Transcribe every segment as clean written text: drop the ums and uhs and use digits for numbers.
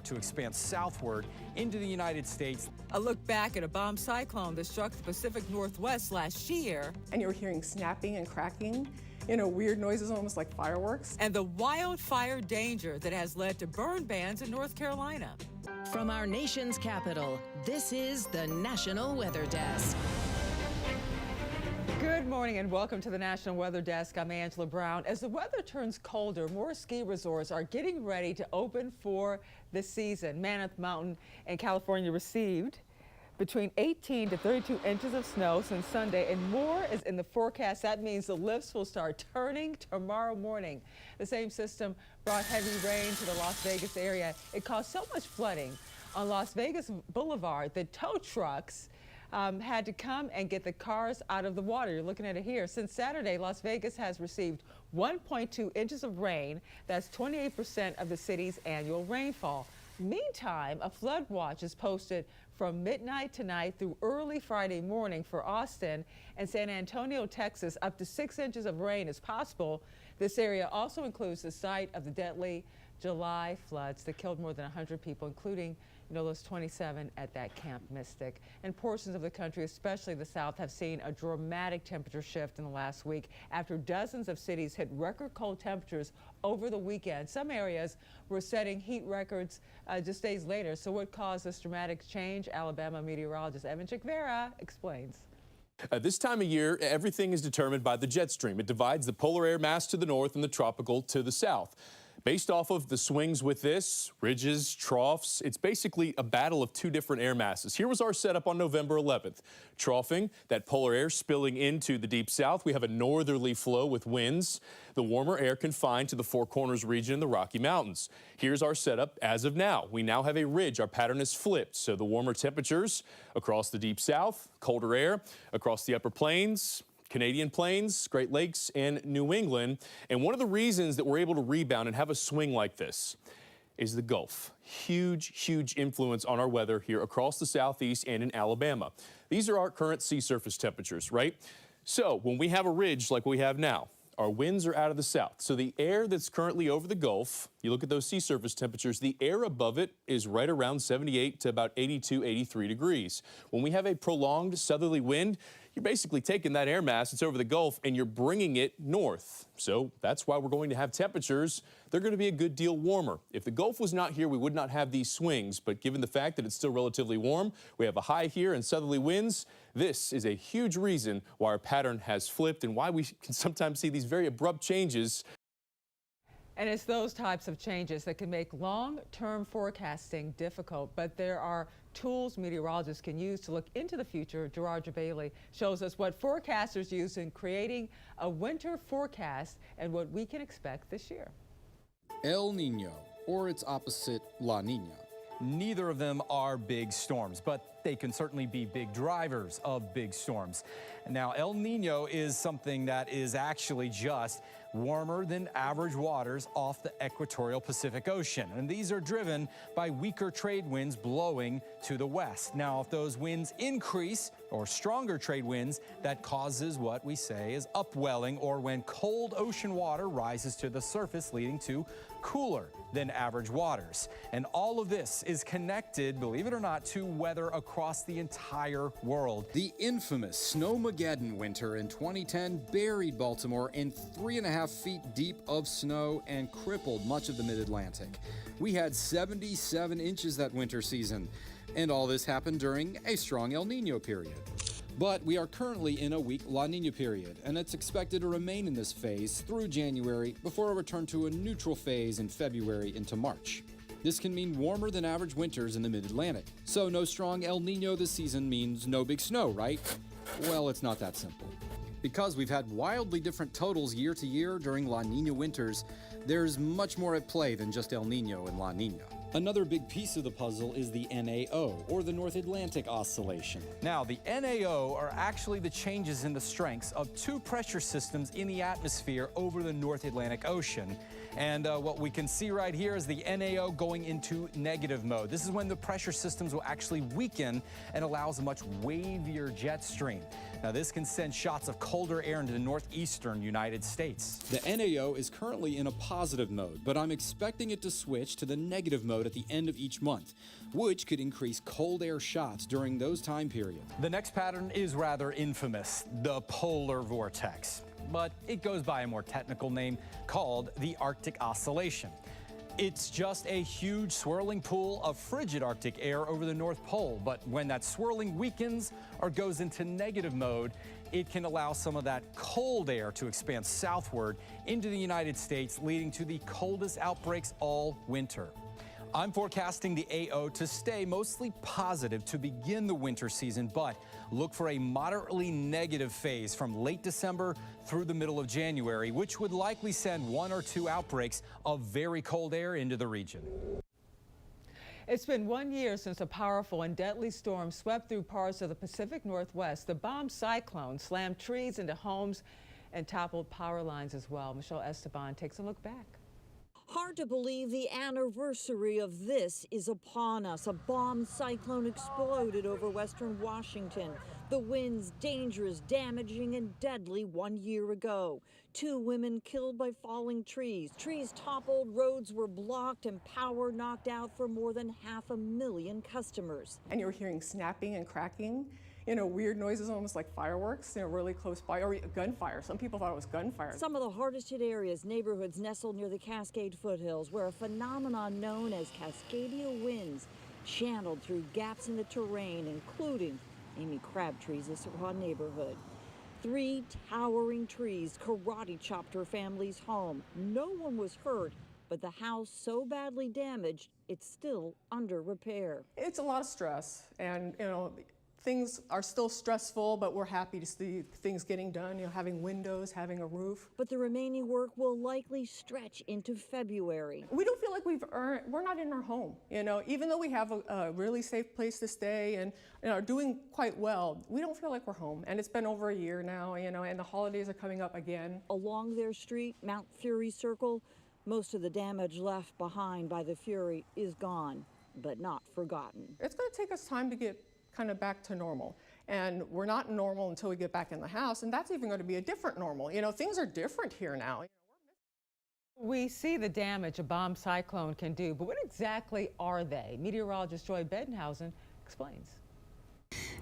to expand southward into the United States. A look back at a bomb cyclone that struck the Pacific Northwest last year. And you're hearing snapping and cracking, weird noises almost like fireworks. And the wildfire danger that has led to burn bans in North Carolina. From our nation's capital, this is the National Weather Desk. Good morning and welcome to the National Weather Desk. I'm Angela Brown. As the weather turns colder, more ski resorts are getting ready to open for the season. Mammoth Mountain in California received between 18 to 32 inches of snow since Sunday, and more is in the forecast. That means the lifts will start turning tomorrow morning. The same system brought heavy rain to the Las Vegas area. It caused so much flooding on Las Vegas Boulevard that tow trucks had to come and get the cars out of the water. You're looking at it here. Since Saturday, Las Vegas has received 1.2 inches of rain. That's 28% of the city's annual rainfall. Meantime, a flood watch is posted from midnight tonight through early Friday morning for Austin and San Antonio, Texas. Up to 6 inches of rain is possible. This area also includes the site of the deadly July floods that killed more than 100 people, including those 27 at that Camp Mystic. And portions of the country, especially the South, have seen a dramatic temperature shift in the last week after dozens of cities hit record cold temperatures over the weekend. Some areas were setting heat records just days later. So what caused this dramatic change? Alabama meteorologist Evan Chikvera explains. This time of year, everything is determined by the jet stream. It divides the polar air mass to the north and the tropical to the south. Based off of the swings with this, ridges, troughs, it's basically a battle of two different air masses. Here was our setup on November 11th. Troughing, that polar air spilling into the deep south. We have a northerly flow with winds. The warmer air confined to the Four Corners region in the Rocky Mountains. Here's our setup as of now. We now have a ridge. Our pattern is flipped. So the warmer temperatures across the deep south, colder air across the upper plains, Canadian Plains, Great Lakes, and New England. And one of the reasons that we're able to rebound and have a swing like this is the Gulf. Huge, huge influence on our weather here across the southeast and in Alabama. These are our current sea surface temperatures, right? So when we have a ridge like we have now, our winds are out of the south. So the air that's currently over the Gulf, you look at those sea surface temperatures, the air above it is right around 78 to about 82, 83 degrees. When we have a prolonged southerly wind, you're basically taking that air mass that's over the Gulf and you're bringing it north. So that's why we're going to have temperatures. They're going to be a good deal warmer. If the Gulf was not here, we would not have these swings. But given the fact that it's still relatively warm, we have a high here and southerly winds. This is a huge reason why our pattern has flipped and why we can sometimes see these very abrupt changes. And it's those types of changes that can make long-term forecasting difficult, but there are tools meteorologists can use to look into the future. Drought-ravaged shows us what forecasters use in creating a winter forecast and what we can expect this year. El Nino, or its opposite, La Nina. Neither of them are big storms, but they can certainly be big drivers of big storms. Now, El Nino is something that is actually just warmer than average waters off the equatorial Pacific Ocean. And these are driven by weaker trade winds blowing to the west. Now, if those winds increase, or stronger trade winds, that causes what we say is upwelling, or when cold ocean water rises to the surface, leading to cooler than average waters. And all of this is connected, believe it or not, to weather across the entire world. The infamous Snowmageddon winter in 2010 buried Baltimore in 3.5 feet deep of snow and crippled much of the mid-Atlantic. We had 77 inches that winter season, and all this happened during a strong El Nino period. But we are currently in a weak La Nina period, and it's expected to remain in this phase through January before a return to a neutral phase in February into March. This can mean warmer than average winters in the mid-Atlantic. So no strong El Nino this season means no big snow, right? Well, it's not that simple. Because we've had wildly different totals year to year during La Nina winters, there's much more at play than just El Nino and La Nina. Another big piece of the puzzle is the NAO, or the North Atlantic Oscillation. Now, the NAO are actually the changes in the strengths of two pressure systems in the atmosphere over the North Atlantic Ocean. And what we can see right here is the NAO going into negative mode. This is when the pressure systems will actually weaken and allows a much wavier jet stream. Now, this can send shots of colder air into the northeastern United States. The NAO is currently in a positive mode, but I'm expecting it to switch to the negative mode mode at the end of each month, which could increase cold air shots during those time periods. The next pattern is rather infamous, the polar vortex, but it goes by a more technical name called the Arctic Oscillation. It's just a huge swirling pool of frigid Arctic air over the North Pole, but when that swirling weakens or goes into negative mode, it can allow some of that cold air to expand southward into the United States, leading to the coldest outbreaks all winter. I'm forecasting the AO to stay mostly positive to begin the winter season, but look for a moderately negative phase from late December through the middle of January, which would likely send 1 or 2 outbreaks of very cold air into the region. It's been 1 year since a powerful and deadly storm swept through parts of the Pacific Northwest. The bomb cyclone slammed trees into homes and toppled power lines as well. Michelle Esteban takes a look back. Hard to believe the anniversary of this is upon us. A bomb cyclone exploded over western Washington. The winds dangerous, damaging, and deadly 1 year ago. 2 women killed by falling trees. Trees toppled, roads were blocked, and power knocked out for more than 500,000 customers. And you're hearing snapping and cracking, weird noises almost like fireworks, really close by, or gunfire. Some people thought it was gunfire. Some of the hardest hit areas, neighborhoods nestled near the Cascade foothills, where a phenomenon known as Cascadia winds channeled through gaps in the terrain, including Amy Crabtree's Issaquah neighborhood. 3 towering trees karate chopped her family's home. No one was hurt, but the house so badly damaged, it's still under repair. It's a lot of stress, and things are still stressful, but we're happy to see things getting done, having windows, having a roof. But the remaining work will likely stretch into February. We don't feel like we're not in our home, even though we have a really safe place to stay and are doing quite well, we don't feel like we're home. And it's been over a year now, and the holidays are coming up again. Along their street, Mount Fury Circle, most of the damage left behind by the Fury is gone, but not forgotten. It's going to take us time to get kind of back to normal. And we're not normal until we get back in the house, and that's even going to be a different normal. Things are different here now. We see the damage a bomb cyclone can do, but what exactly are they? Meteorologist Joy Bedenhausen explains.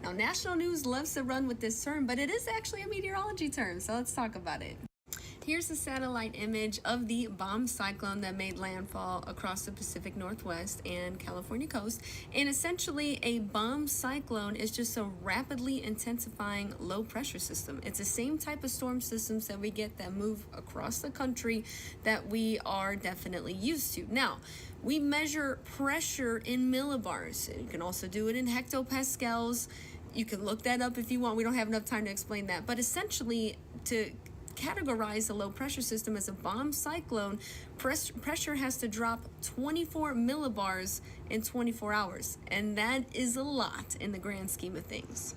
Now, national news loves to run with this term, but it is actually a meteorology term, so let's talk about it. Here's a satellite image of the bomb cyclone that made landfall across the Pacific Northwest and California coast. And essentially, a bomb cyclone is just a rapidly intensifying low pressure system. It's the same type of storm systems that we get that move across the country that we are definitely used to. Now, we measure pressure in millibars. You can also do it in hectopascals. You can look that up if you want. We don't have enough time to explain that. But essentially, to categorize a low pressure system as a bomb cyclone, pressure has to drop 24 millibars in 24 hours, and that is a lot in the grand scheme of things.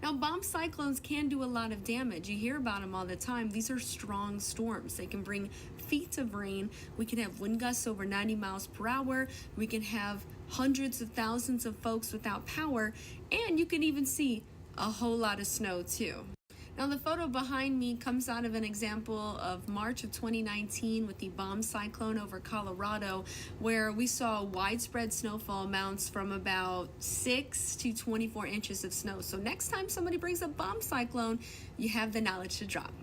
Now, bomb cyclones can do a lot of damage. You hear about them all the time. These are strong storms. They can bring feet of rain. We can have wind gusts over 90 miles per hour. We can have hundreds of thousands of folks without power, and you can even see a whole lot of snow too. Now, the photo behind me comes out of an example of March of 2019 with the bomb cyclone over Colorado, where we saw widespread snowfall amounts from about 6 to 24 inches of snow. So next time somebody brings a bomb cyclone, you have the knowledge to drop.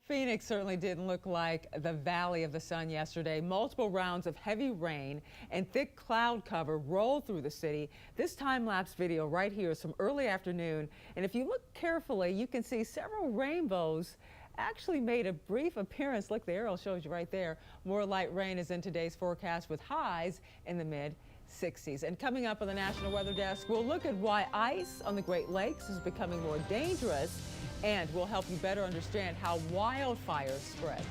Phoenix certainly didn't look like the Valley of the Sun yesterday. Multiple rounds of heavy rain and thick cloud cover rolled through the city. This time-lapse video right here is from early afternoon, and if you look carefully, you can see several rainbows actually made a brief appearance. Look, the arrow shows you right there. More light rain is in today's forecast with highs in the mid-60s. And coming up on the National Weather Desk, we'll look at why ice on the Great Lakes is becoming more dangerous, and we'll help you better understand how wildfires spread.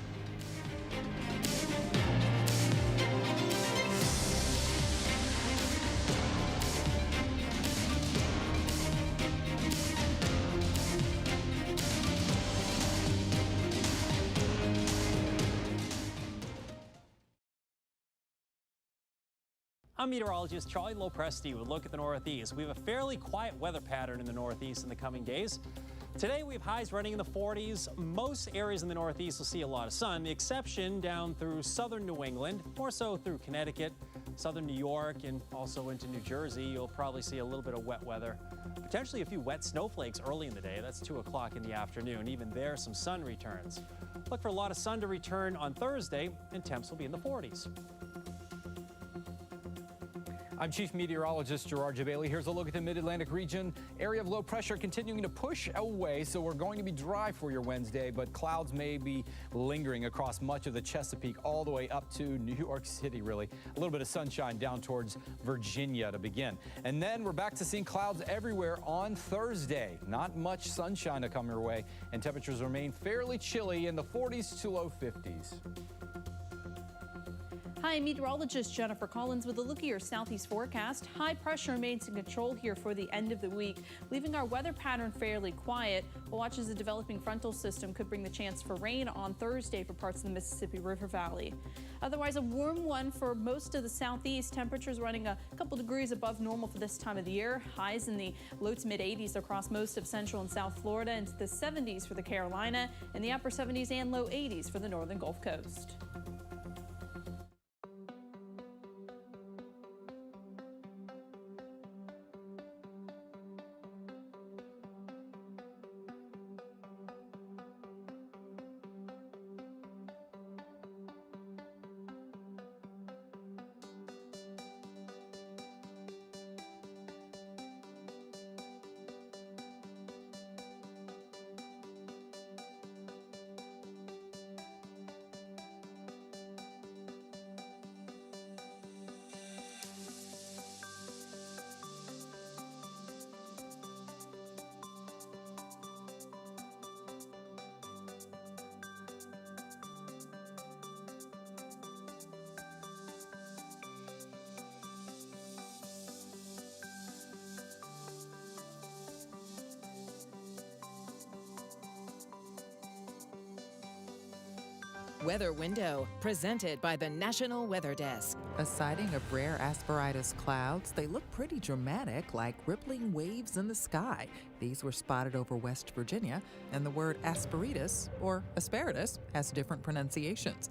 I'm meteorologist Charlie Lopresti with a look at the Northeast. We have a fairly quiet weather pattern in the Northeast in the coming days. Today we have highs running in the 40s. Most areas in the Northeast will see a lot of sun. The exception down through southern New England, more so through Connecticut, southern New York, and also into New Jersey. You'll probably see a little bit of wet weather. Potentially a few wet snowflakes early in the day. That's 2 o'clock in the afternoon. Even there, some sun returns. Look for a lot of sun to return on Thursday, and temps will be in the 40s. I'm Chief Meteorologist Gerard Jabali. Here's a look at the Mid-Atlantic region. Area of low pressure continuing to push away, so we're going to be dry for your Wednesday, but clouds may be lingering across much of the Chesapeake all the way up to New York City, really. A little bit of sunshine down towards Virginia to begin. And then we're back to seeing clouds everywhere on Thursday. Not much sunshine to come your way, and temperatures remain fairly chilly in the 40s to low 50s. Hi, meteorologist Jennifer Collins with a look at your southeast forecast. High pressure remains in control here for the end of the week, leaving our weather pattern fairly quiet. We'll watch as the developing frontal system could bring the chance for rain on Thursday for parts of the Mississippi River Valley. Otherwise, a warm one for most of the southeast. Temperatures running a couple degrees above normal for this time of the year. Highs in the low to mid 80s across most of central and south Florida, into the 70s for the Carolina, and the upper 70s and low 80s for the northern Gulf Coast. Weather Window, presented by the National Weather Desk. A sighting of rare asperitas clouds. They look pretty dramatic, like rippling waves in the sky. These were spotted over West Virginia, and the word asperitas, or asparagus, has different pronunciations.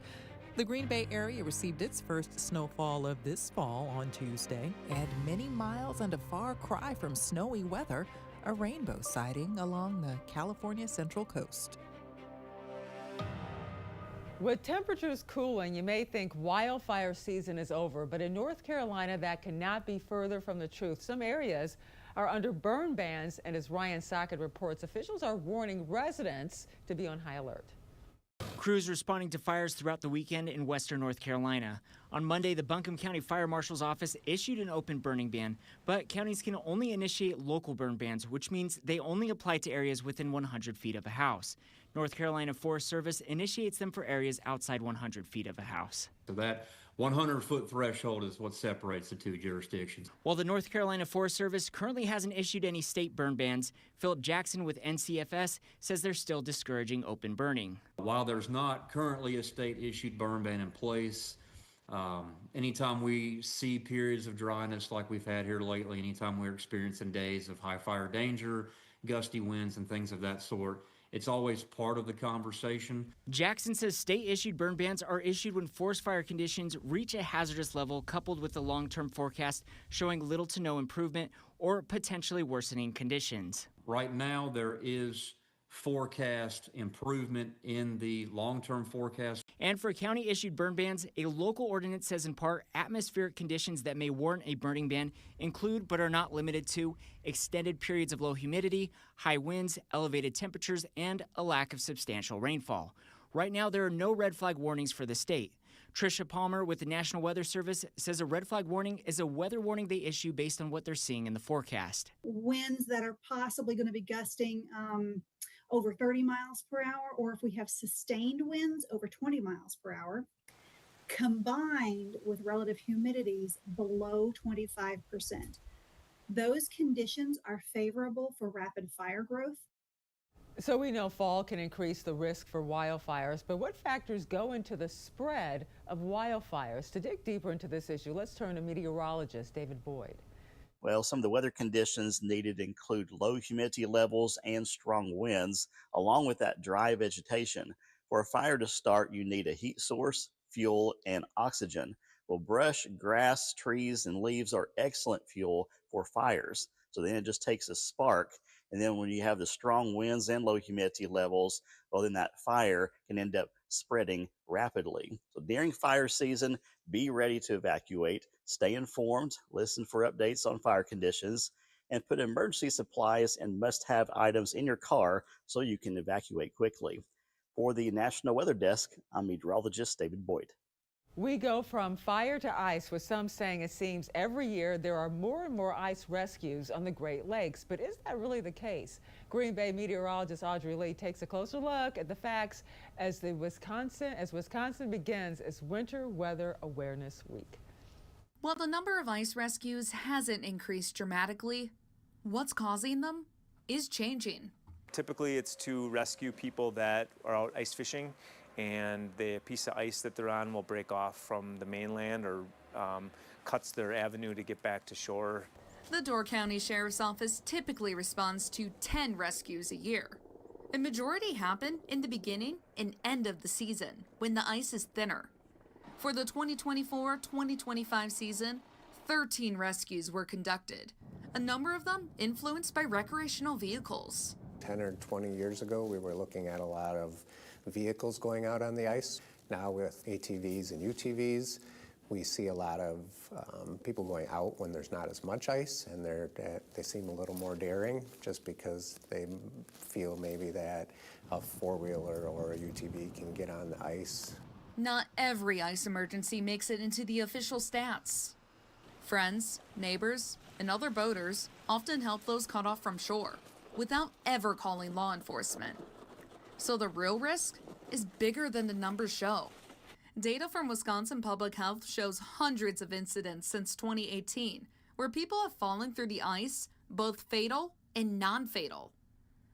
The Green Bay area received its first snowfall of this fall on Tuesday, and many miles and a far cry from snowy weather, a rainbow sighting along the California Central Coast. With temperatures cooling, you may think wildfire season is over, but in North Carolina, that cannot be further from the truth. Some areas are under burn bans, and as Ryan Sockett reports, officials are warning residents to be on high alert. Crews responding to fires throughout the weekend in western North Carolina. On Monday, the Buncombe County Fire Marshal's office issued an open burning ban, but counties can only initiate local burn bans, which means they only apply to areas within 100 feet of a house. North Carolina Forest Service initiates them for areas outside 100 feet of a house. So that 100-foot threshold is what separates the two jurisdictions. While the North Carolina Forest Service currently hasn't issued any state burn bans, Philip Jackson with NCFS says they're still discouraging open burning. While there's not currently a state-issued burn ban in place, anytime we see periods of dryness like we've had here lately, anytime we're experiencing days of high fire danger, gusty winds, and things of that sort, it's always part of the conversation. Jackson says state-issued burn bans are issued when forest fire conditions reach a hazardous level, coupled with a long-term forecast showing little to no improvement or potentially worsening conditions. Right now, there is forecast improvement in the long-term forecast. And for county-issued burn bans, a local ordinance says in part, atmospheric conditions that may warrant a burning ban include but are not limited to extended periods of low humidity, high winds, elevated temperatures, and a lack of substantial rainfall. Right now, there are no red flag warnings for the state. Tricia Palmer with the National Weather Service says a red flag warning is a weather warning they issue based on what they're seeing in the forecast. Winds that are possibly going to be gusting over 30 miles per hour, or if we have sustained winds over 20 miles per hour, combined with relative humidities below 25%. Those conditions are favorable for rapid fire growth. So we know fall can increase the risk for wildfires, but what factors go into the spread of wildfires? To dig deeper into this issue, let's turn to meteorologist David Boyd. Well, some of the weather conditions needed include low humidity levels and strong winds, along with that dry vegetation. For a fire to start, you need a heat source, fuel, and oxygen. Well, brush, grass, trees, and leaves are excellent fuel for fires. So then it just takes a spark. And then when you have the strong winds and low humidity levels, well, then that fire can end up spreading rapidly. So during fire season, be ready to evacuate, stay informed, listen for updates on fire conditions, and put emergency supplies and must-have items in your car so you can evacuate quickly. For the National Weather Desk, I'm meteorologist David Boyd. We go from fire to ice, with some saying it seems every year there are more and more ice rescues on the Great Lakes. But is that really the case? Green Bay meteorologist Audrey Lee takes a closer look at the facts as Wisconsin begins its Winter Weather Awareness Week. While the number of ice rescues hasn't increased dramatically, what's causing them is changing. Typically, it's to rescue people that are out ice fishing and the piece of ice that they're on will break off from the mainland or cuts their avenue to get back to shore. The Door County Sheriff's Office typically responds to 10 rescues a year. A majority happen in the beginning and end of the season, when the ice is thinner. For the 2024-2025 season, 13 rescues were conducted, a number of them influenced by recreational vehicles. 10 or 20 years ago, we were looking at a lot of vehicles going out on the ice. Now with ATVs and UTVs, we see a lot of people going out when there's not as much ice, and they seem a little more daring just because they feel maybe that a four-wheeler or a UTV can get on the ice. Not every ice emergency makes it into the official stats. Friends, neighbors, and other boaters often help those cut off from shore without ever calling law enforcement. So the real risk is bigger than the numbers show. Data from Wisconsin Public Health shows hundreds of incidents since 2018 where people have fallen through the ice, both fatal and non-fatal.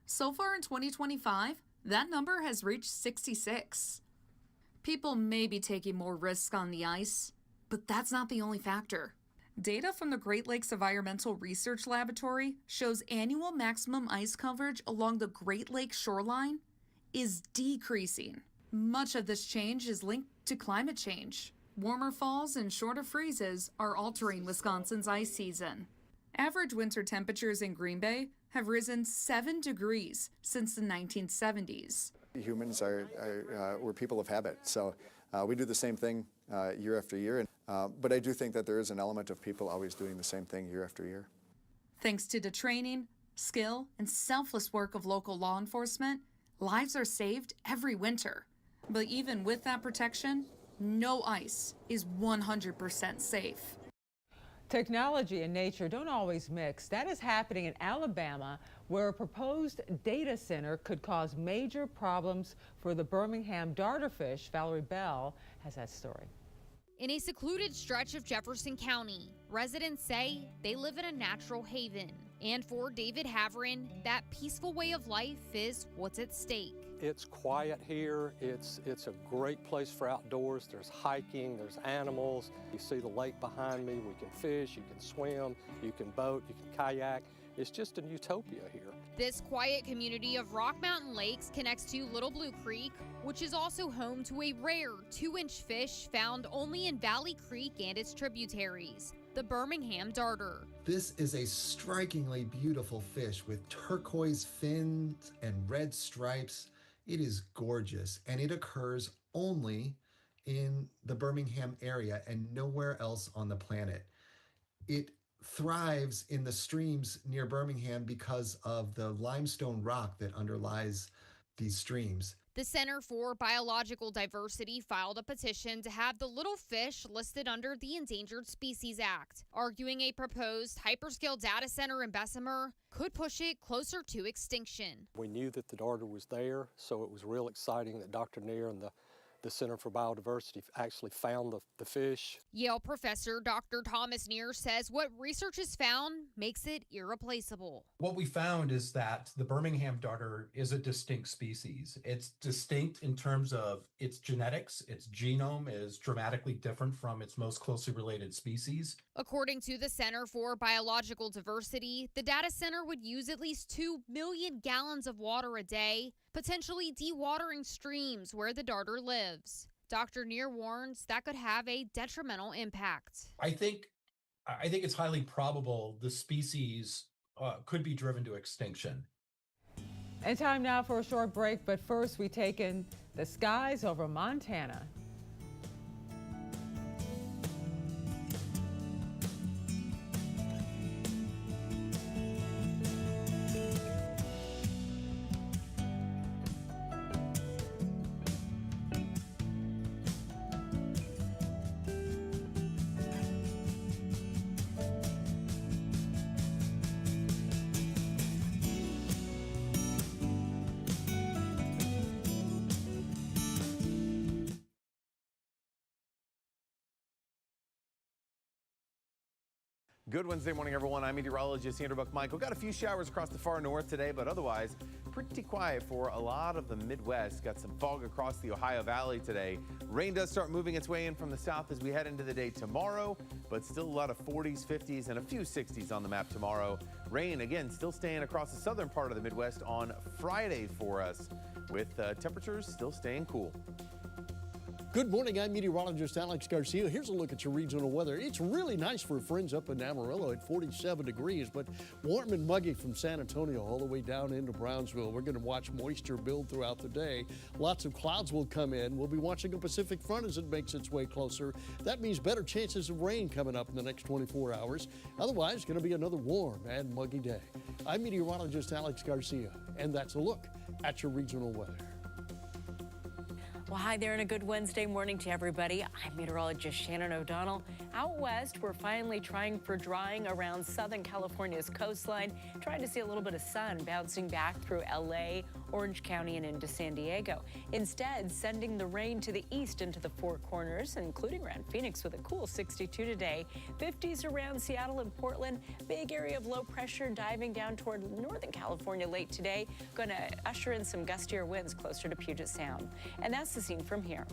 So far in 2025, that number has reached 66. People may be taking more risks on the ice, but that's not the only factor. Data from the Great Lakes Environmental Research Laboratory shows annual maximum ice coverage along the Great Lakes shoreline is decreasing. Much of this change is linked to climate change. Warmer falls and shorter freezes are altering Wisconsin's ice season. Average winter temperatures in Green Bay have risen 7 degrees since the 1970s. Humans we're people of habit, so we do the same thing year after year. But I do think that there is an element of people always doing the same thing year after year. Thanks to the training, skill, and selfless work of local law enforcement, lives are saved every winter. But even with that protection, no ice is 100% safe. Technology and nature don't always mix. That is happening in Alabama, where a proposed data center could cause major problems for the Birmingham darterfish. Valerie Bell has that story. In a secluded stretch of Jefferson County, residents say they live in a natural haven. And for David Haverin, that peaceful way of life is what's at stake. It's quiet here. It's a great place for outdoors. There's hiking, there's animals. You see the lake behind me. We can fish, you can swim, you can boat, you can kayak. It's just a utopia here. This quiet community of Rock Mountain Lakes connects to Little Blue Creek, which is also home to a rare 2-inch fish found only in Valley Creek and its tributaries, the Birmingham darter. This is a strikingly beautiful fish with turquoise fins and red stripes. It is gorgeous, and it occurs only in the Birmingham area and nowhere else on the planet. It thrives in the streams near Birmingham because of the limestone rock that underlies these streams. The Center for Biological Diversity filed a petition to have the little fish listed under the Endangered Species Act, arguing a proposed hyperscale data center in Bessemer could push it closer to extinction. We knew that the darter was there, so it was real exciting that Dr. Neer and the the Center for Biodiversity actually found the fish. Yale professor Dr. Thomas Neer says what research has found makes it irreplaceable. What we found is that the Birmingham darter is a distinct species. It's distinct in terms of its genetics. Its genome is dramatically different from its most closely related species. According to the Center for Biological Diversity, the data center would use at least 2 million gallons of water a day, potentially dewatering streams where the darter lives. Dr. Neer warns that could have a detrimental impact. I think it's highly probable the species could be driven to extinction. And time now for a short break, but first we take in the skies over Montana. Good Wednesday morning, everyone. I'm meteorologist Andrew Buck-Michael. Got a few showers across the far north today, but otherwise pretty quiet for a lot of the Midwest. Got some fog across the Ohio Valley today. Rain does start moving its way in from the south as we head into the day tomorrow, but still a lot of 40s, 50s, and a few 60s on the map tomorrow. Rain, again, still staying across the southern part of the Midwest on Friday for us, with temperatures still staying cool. Good morning, I'm meteorologist Alex Garcia. Here's a look at your regional weather. It's really nice for friends up in Amarillo at 47 degrees, but warm and muggy from San Antonio all the way down into Brownsville. We're going to watch moisture build throughout the day. Lots of clouds will come in. We'll be watching a Pacific front as it makes its way closer. That means better chances of rain coming up in the next 24 hours. Otherwise, it's going to be another warm and muggy day. I'm meteorologist Alex Garcia, and that's a look at your regional weather. Well, hi there and a good Wednesday morning to everybody. I'm meteorologist Shannon O'Donnell. Out west, we're finally trying for drying around Southern California's coastline, trying to see a little bit of sun bouncing back through LA, Orange County, and into San Diego. Instead, sending the rain to the east into the Four Corners, including around Phoenix with a cool 62 today. 50s around Seattle and Portland. Big area of low pressure diving down toward Northern California late today. Going to usher in some gustier winds closer to Puget Sound. And that's the scene from here.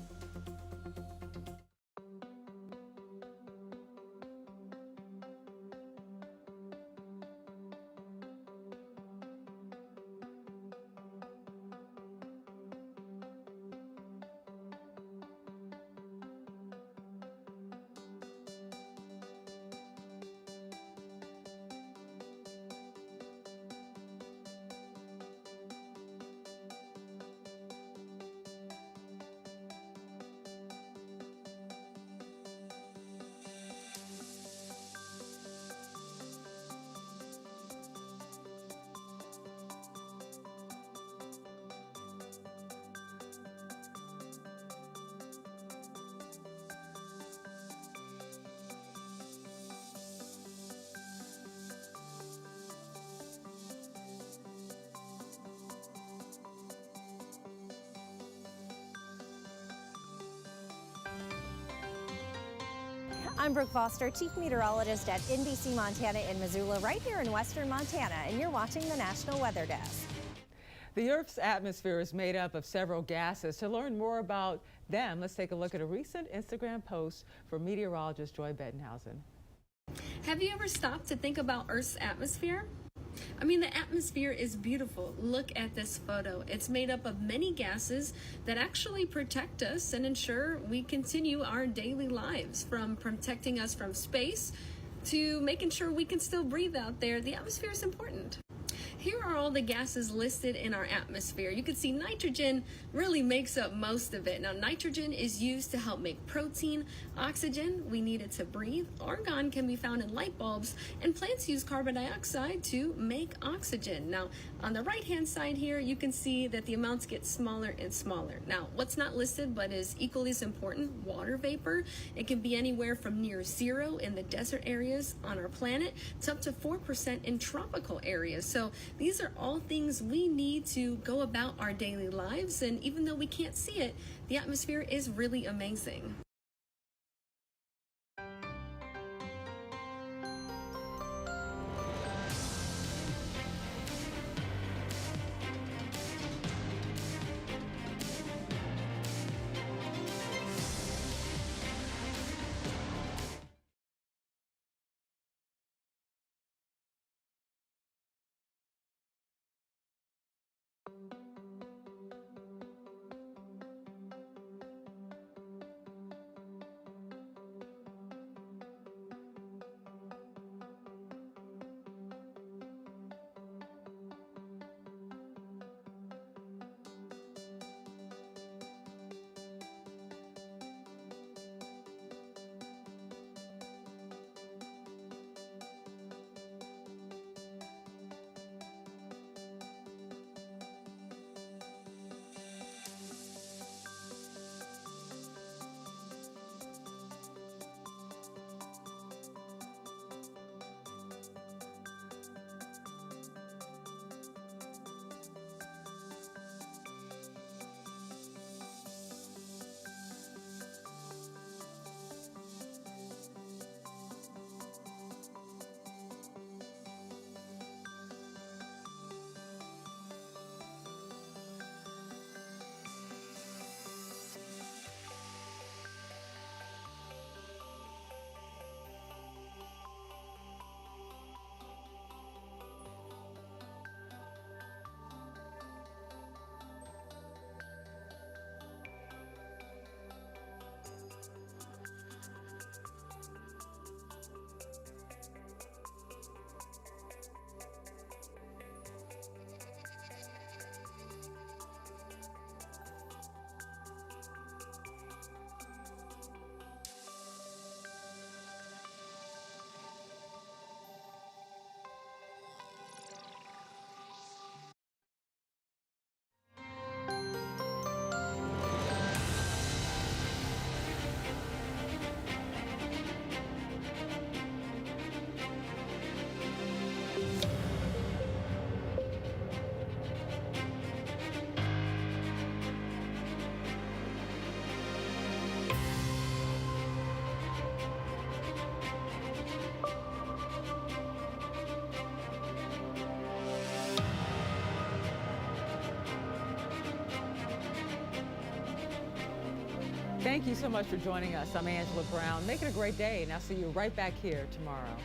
I'm Brooke Foster, Chief Meteorologist at NBC Montana in Missoula, right here in western Montana, and you're watching the National Weather Desk. The Earth's atmosphere is made up of several gases. To learn more about them, let's take a look at a recent Instagram post from meteorologist Joy Bettenhausen. Have you ever stopped to think about Earth's atmosphere? I mean, the atmosphere is beautiful. Look at this photo. It's made up of many gases that actually protect us and ensure we continue our daily lives, from protecting us from space to making sure we can still breathe out there. The atmosphere is important. Here are all the gases listed in our atmosphere. You can see nitrogen really makes up most of it. Now, nitrogen is used to help make protein. Oxygen, we need it to breathe. Argon can be found in light bulbs, and plants use carbon dioxide to make oxygen. Now, on the right-hand side here, you can see that the amounts get smaller and smaller. Now, what's not listed but is equally as important, water vapor. It can be anywhere from near zero in the desert areas on our planet to up to 4% in tropical areas. So These are all things we need to go about our daily lives, and even though we can't see it, the atmosphere is really amazing. Thank you so much for joining us. I'm Angela Brown. Make it a great day, and I'll see you right back here tomorrow.